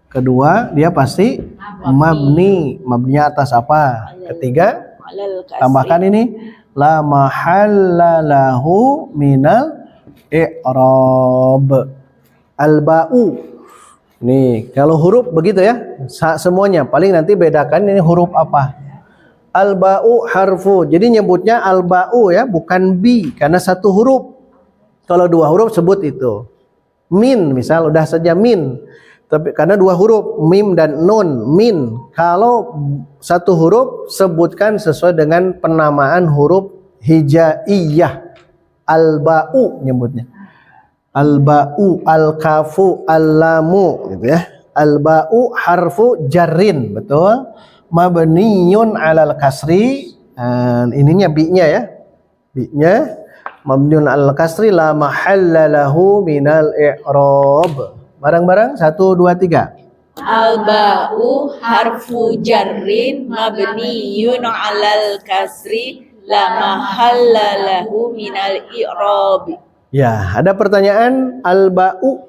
Kedua, dia pasti mabni. Mabninya atas apa? Ketiga, Alal kasri. tambahkan ini la mahalla lahu minal i'rab. Al-ba'u. Nih, kalau huruf begitu ya, semuanya. Paling nanti bedakan ini huruf apa. Al-ba'u harfu. Jadi nyebutnya al-ba'u ya, bukan bi, karena 1 huruf. Kalau 2 huruf sebut itu. Min, misal udah saja min. Tapi karena 2 huruf, mim dan nun, min. Kalau 1 huruf sebutkan sesuai dengan penamaan huruf hijaiyah. Al-ba'u nyebutnya. Al-ba'u, al-kafu, al-lamu gitu ya. Al-ba'u harfu jarrin, betul. Mabniyun 'alal kasri. Ininya bi-nya ya. Bi-nya mabniyun 'alal kasri la mahalla lahu minal i'rab. Bareng-bareng 1 2 3. Al-ba'u harfu jarrin mabniyun alal kasri la mahalla lahu minal i'rab. Ya, ada pertanyaan al-ba'u.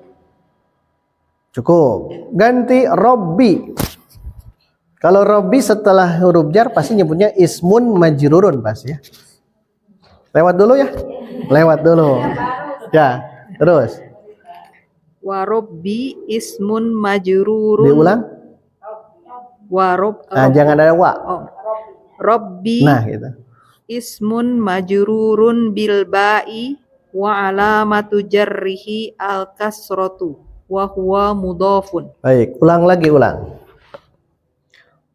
Cukup. Ganti robbi. Kalau robbi setelah huruf jar pasti nyebutnya ismun majrurun pasti ya. Lewat dulu ya. Lewat dulu. Ya, terus. Warobbi ismun majrurun. Diulang. Nah, jangan ada wa. Oh. Robbi Nah, gitu. ismun majrurun bil ba'i wa alamatu jarrihi al kasratu. wa huwa mudhafun. Baik, ulang lagi, ulang.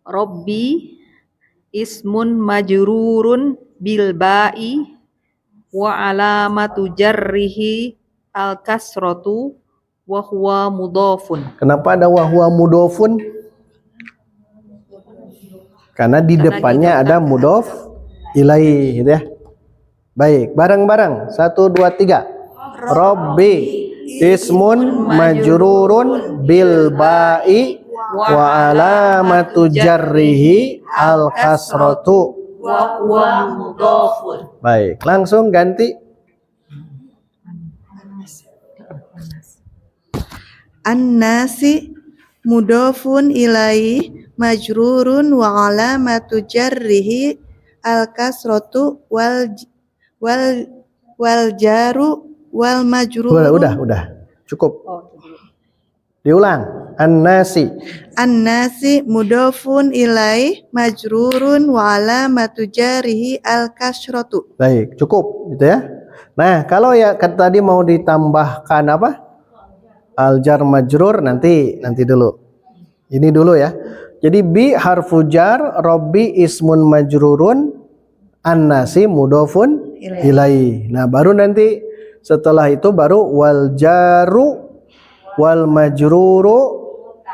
Rabbi ismun majrurun bil ba'i wa alamatu jarrihi al kasratu wa huwa mudhafun. Kenapa ada wa huwa mudhafun? Karena di depannya ada mudhaf ilaih, gitu ya. Baik, bareng-bareng. 1 2 3. Rabbi ismun majrurun bil ba'i wa alamatu jarrihi al kasratu. Wa huwa mudhafun. Baik, langsung ganti. An-nasi mudhafun ilaihi majrurun wa alamatu jarrihi al-kasratu wal jaru wal majrur. Udah. Cukup. Diulang. An-nasi. An-nasi mudhafun ilaihi majrurun wa alamatu jarrihi al-kasratu. Baik, cukup gitu ya. Nah, kalau ya tadi mau ditambahkan apa? Al-jar majrur nanti dulu. Ini dulu ya. Jadi bi harfu jar, Rabbi ismun majrurun, an-nasi mudhafun ilaihi. Nah, baru nanti setelah itu baru wal jaru wal majruru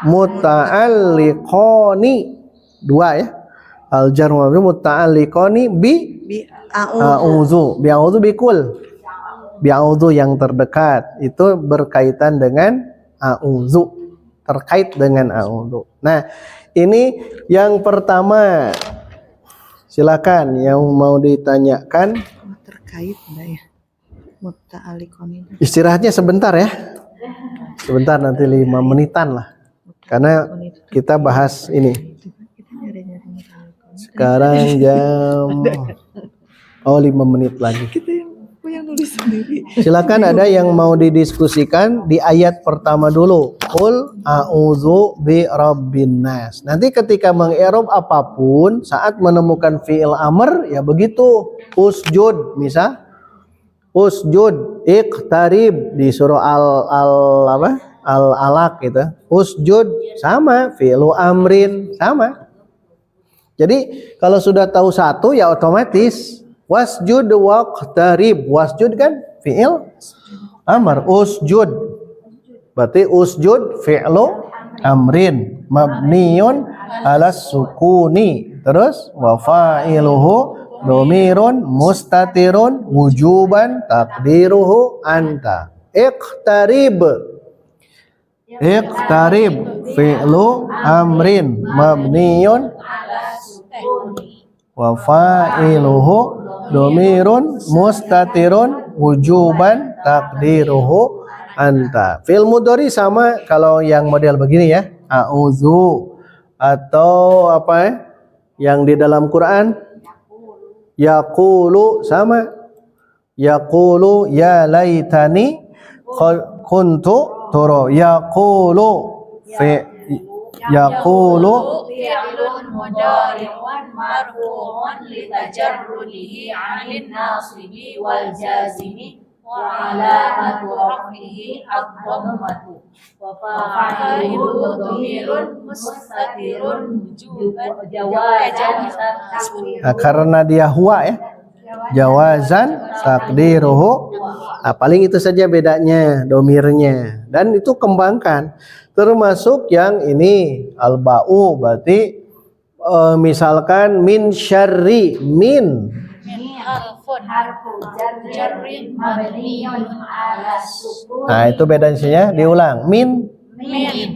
muta'alliqani. Dua ya. Al jar wal majrur muta'alliqani bi a'udzu. Bi a'udzu bikul. Bi a'udzu yang terdekat itu berkaitan dengan a'udzu. Terkait dengan a'udzu. Nah, ini yang pertama. Silakan yang mau ditanyakan. Terkait enggak ya? Muta'alliqani. Istirahatnya sebentar ya. Sebentar, nanti 5 menitan lah. Karena kita bahas ini. Sekarang jam 5 menit lagi. Silakan ada yang mau didiskusikan di ayat pertama dulu. Qul a'udzu bi rabbin nas. Nanti ketika mengi'rab apapun saat menemukan fi'il amr ya begitu. Usjud misal. Usjud, iqtarib di surah al-alaq gitu. Usjud sama, fi'lu amrin sama. Jadi kalau sudah tahu satu ya otomatis wasjud waqtarib. Wasjud kan fi'il amr, usjud. Berarti usjud fi'lu amrin mabniun ala sukuni. Terus wa fa'iluhu domirun mustatirun wujuban takdiruhu anta. Iqtarib fi'lu amrin mabniyun wa fa'iluhu domirun mustatirun wujuban takdiruhu anta. Fi'il mudhari sama kalau yang model begini ya. A'udzu atau apa ya? Yang di dalam Quran yaqulu sama, yaqulu ya laitani kuntu turo, yaqulu fi'lun mudhari'un marfu'un litajarrudihi 'anil nasibi wal jazimi wa 'alamatu raf'ihi ad-dhammatu wa fa'iluhu dhamirun mustatirun jawazan. Nah, karena dia huwa ya, jawazan takdiruhu. Paling itu saja bedanya domirnya, dan itu kembangkan. Termasuk yang ini al-ba'u berarti misalkan min syarri min. Nah, itu bedanya, diulang. Min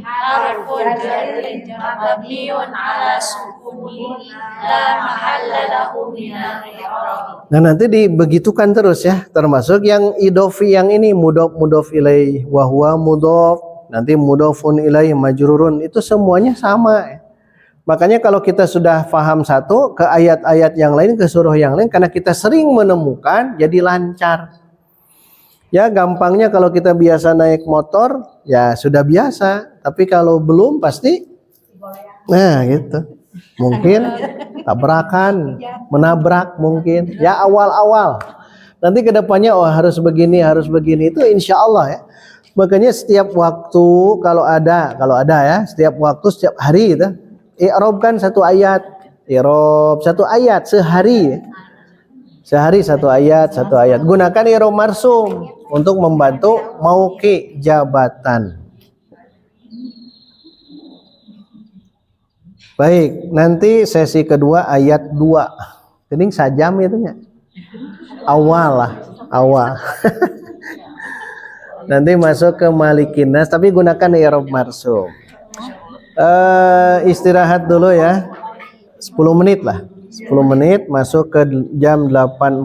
harfun jarrin mabniun ala sukuni la mahalla lahu min al-i'rab. Nah, nanti dibegitukan terus ya, termasuk yang idofi yang ini mudhof ilaih wa huwa mudhof, nanti mudhofun ilaih majrurun, itu semuanya sama ya. Makanya kalau kita sudah paham satu ke ayat-ayat yang lain, ke surah yang lain, karena kita sering menemukan jadi lancar. Ya gampangnya kalau kita biasa naik motor ya sudah biasa, tapi kalau belum pasti nah gitu. Mungkin tabrakan, menabrak mungkin. Ya awal-awal. Nanti kedepannya harus begini itu insya Allah ya. Makanya setiap waktu kalau ada ya, setiap waktu setiap hari gitu, i'robkan satu ayat, i'rob satu ayat sehari. Sehari satu ayat. Gunakan i'rob marsum untuk membantu mauqi jabatan. Baik, nanti sesi kedua ayat 2. Kening sajam itu nya. Awal. Nanti masuk ke Malikin Nas tapi gunakan i'rob marsum. Istirahat dulu ya. 10 menit lah. 10 menit masuk ke jam 8.